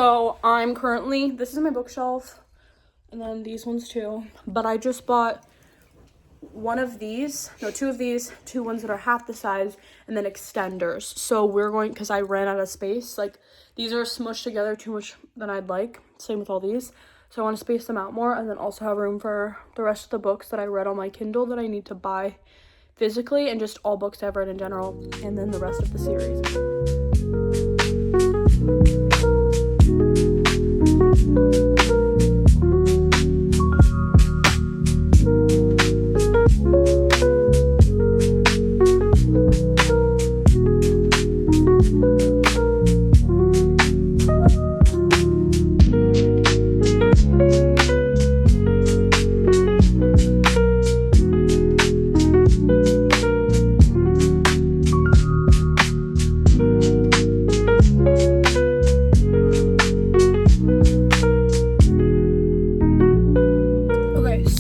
So I'm currently, this is my bookshelf, and then these ones too, but I just bought two of these, two ones that are half the size, and then extenders. So we're going, because I ran out of space, like these are smushed together too much than I'd like, same with all these. So I want to space them out more, and then also have room for the rest of the books that I read on my Kindle that I need to buy physically, and just all books I've read in general, and then the rest of the series.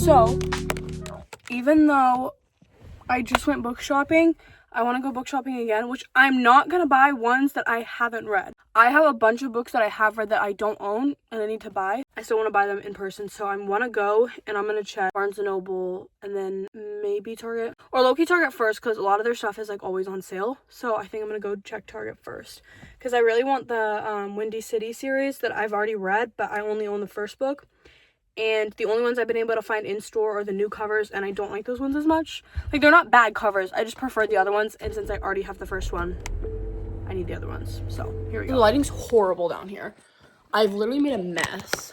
So, even though I just went book shopping, I want to go book shopping again, which I'm not going to buy ones that I haven't read. I have a bunch of books that I have read that I don't own and I need to buy. I still want to buy them in person, so I want to go and I'm going to check Barnes & Noble and then maybe Target. Or low-key Target first, because a lot of their stuff is like always on sale. So I think I'm going to go check Target first. Because I really want the Windy City series that I've already read, but I only own the first book. And the only ones I've been able to find in store are the new covers, and I don't like those ones as much. Like, they're not bad covers, I just prefer the other ones, and since I already have the first one, I need the other ones. So here we go. The lighting's horrible down here. I've literally made a mess.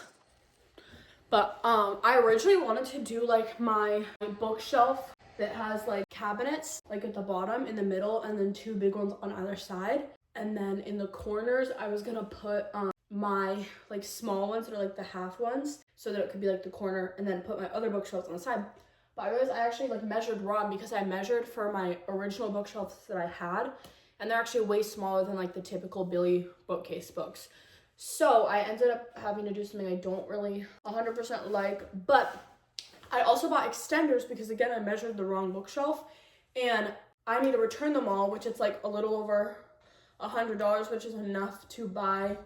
But I originally wanted to do like my bookshelf that has like cabinets like at the bottom, in the middle, and then two big ones on either side. And then in the corners I was gonna put my like small ones that are like the half ones, so that it could be like the corner, and then put my other bookshelves on the side. But I realized I actually like measured wrong, because I measured for my original bookshelves that I had, and they're actually way smaller than like the typical Billy bookcase books. So I ended up having to do something I don't really 100% like. But I also bought extenders because, again, I measured the wrong bookshelf, and I need to return them all, which it's like a little over $100, which is enough to buy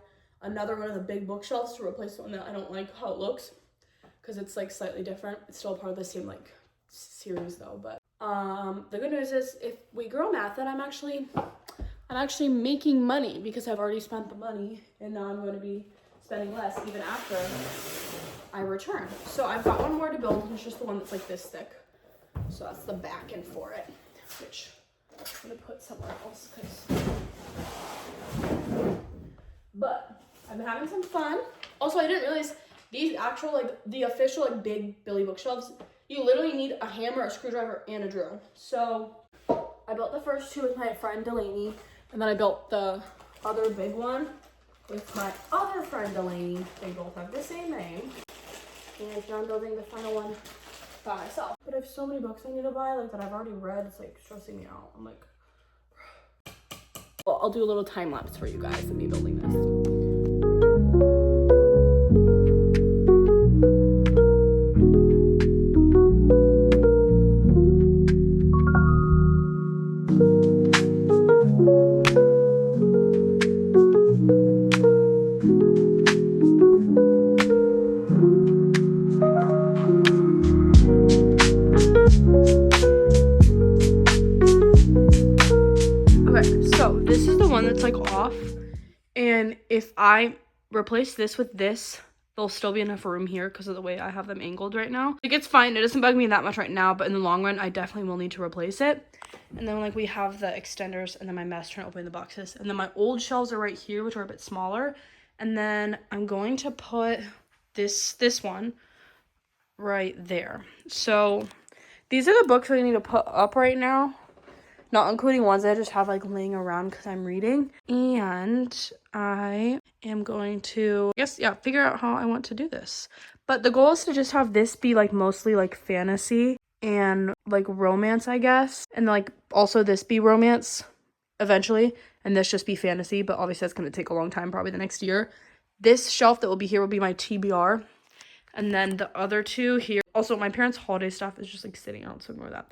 another one of the big bookshelves to replace the one that I don't like how it looks, because it's like slightly different. It's still part of the same like series though. But the good news is, if we grow math, then I'm actually making money, because I've already spent the money, and now I'm going to be spending less even after I return. So I've got one more to build, and it's just the one that's like this thick. So that's the back end for it, which I'm gonna put somewhere else, but I've been having some fun. Also, I didn't realize these actual, like, the official, like, big Billy bookshelves, you literally need a hammer, a screwdriver, and a drill. So I built the first two with my friend Delaney, and then I built the other big one with my other friend Delaney. They both have the same name. And now I'm building the final one by myself. But I have so many books I need to buy, like, that I've already read. It's like stressing me out. I'm like, well, I'll do a little time lapse for you guys of me building this. And if I replace this with this, there'll still be enough room here because of the way I have them angled right now. Like, it's fine. It doesn't bug me that much right now, but in the long run, I definitely will need to replace it. And then, like, we have the extenders, and then my mess trying to open the boxes. And then my old shelves are right here, which are a bit smaller. And then I'm going to put this one right there. So these are the books I need to put up right now, not including ones I just have like laying around because I'm reading. And I am going to, figure out how I want to do this. But the goal is to just have this be like mostly like fantasy and like romance, I guess. And like also this be romance eventually, and this just be fantasy. But obviously that's going to take a long time, probably the next year. This shelf that will be here will be my TBR. And then the other two here. Also, my parents' holiday stuff is just like sitting out, so ignore that.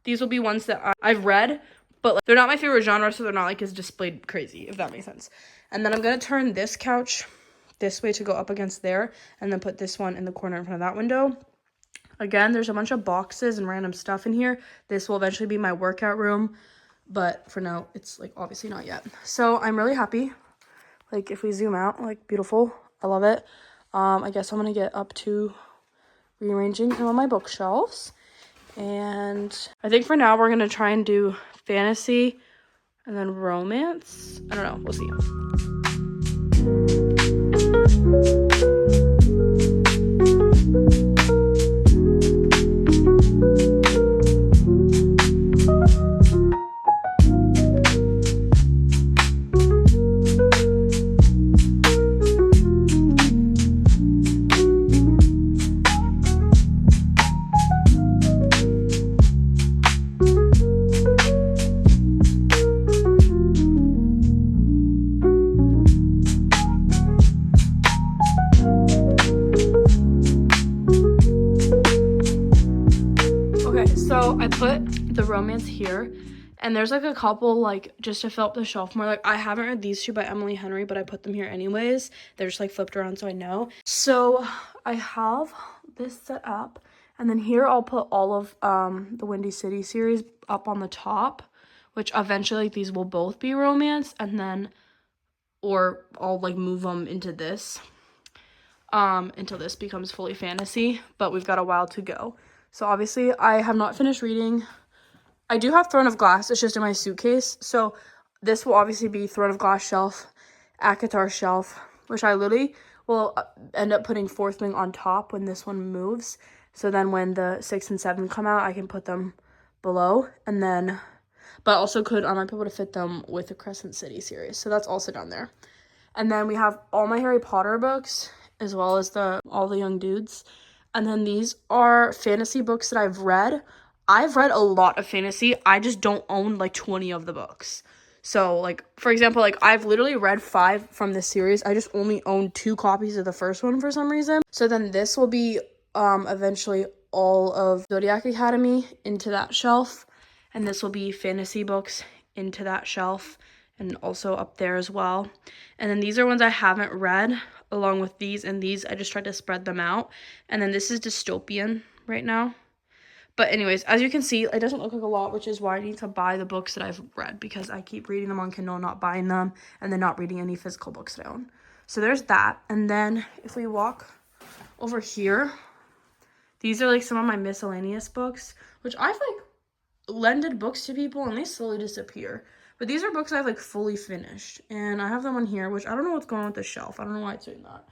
These will be ones that I've read, but like, they're not my favorite genre, so they're not like as displayed crazy, if that makes sense. And then I'm going to turn this couch this way to go up against there, and then put this one in the corner in front of that window. Again, there's a bunch of boxes and random stuff in here. This will eventually be my workout room, but for now, it's like obviously not yet. So I'm really happy. Like if we zoom out, like beautiful. I love it. I guess I'm gonna get up to rearranging some of my bookshelves. And I think for now, we're gonna try and do fantasy and then romance. I don't know, we'll see. So I put the romance here, and there's like a couple like just to fill up the shelf more. Like I haven't read these two by Emily Henry, but I put them here anyways. They're just like flipped around so I know. So I have this set up, and then here I'll put all of the Windy City series up on the top, which eventually like, these will both be romance, and then or I'll like move them into this until this becomes fully fantasy, but we've got a while to go. So obviously I have not finished reading. I do have Throne of Glass. It's just in my suitcase. So this will obviously be Throne of Glass shelf, ACOTAR shelf, which I literally will end up putting Fourth Wing on top when this one moves. So then when the 6 and 7 come out, I can put them below. And then, but also I might be able to fit them with the Crescent City series. So that's also down there. And then we have all my Harry Potter books, as well as all the young dudes. And then these are fantasy books that I've read. I've read a lot of fantasy. I just don't own like 20 of the books. So like, for example, like I've literally read 5 from this series. I just only own 2 copies of the first one for some reason. So then this will be eventually all of Zodiac Academy into that shelf. And this will be fantasy books into that shelf and also up there as well. And then these are ones I haven't read. Along with these and these, I just tried to spread them out. And then this is dystopian right now. But anyways, as you can see, it doesn't look like a lot, which is why I need to buy the books that I've read, because I keep reading them on Kindle, not buying them, and then not reading any physical books that I own. So there's that. And then if we walk over here, these are like some of my miscellaneous books, which I've like lended books to people and they slowly disappear. But these are books I've like fully finished, and I have them on here, which I don't know what's going on with the shelf. I don't know why it's doing that.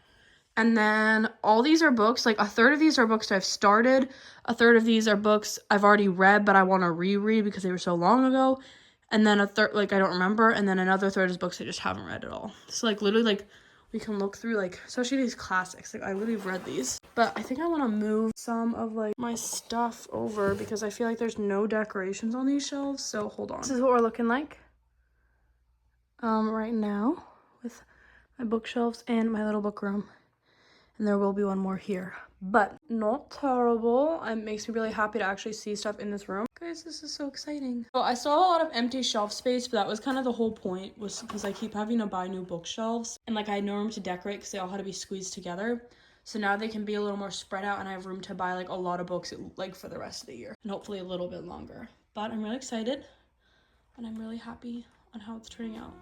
And then all these are books, like a third of these are books I've started. A third of these are books I've already read, but I want to reread because they were so long ago. And then a third, like I don't remember. And then another third is books I just haven't read at all. So like literally like we can look through like, especially these classics. Like I literally have read these. But I think I want to move some of like my stuff over because I feel like there's no decorations on these shelves. So hold on. This is what we're looking like right now with my bookshelves and my little book room. And there will be one more here, but not terrible. It makes me really happy to actually see stuff in this room. Guys, this is so exciting. So I still have a lot of empty shelf space, but that was kind of the whole point, was because I keep having to buy new bookshelves. And like I had no room to decorate because they all had to be squeezed together. So now they can be a little more spread out and I have room to buy like a lot of books like for the rest of the year. And hopefully a little bit longer. But I'm really excited and I'm really happy on how it's turning out.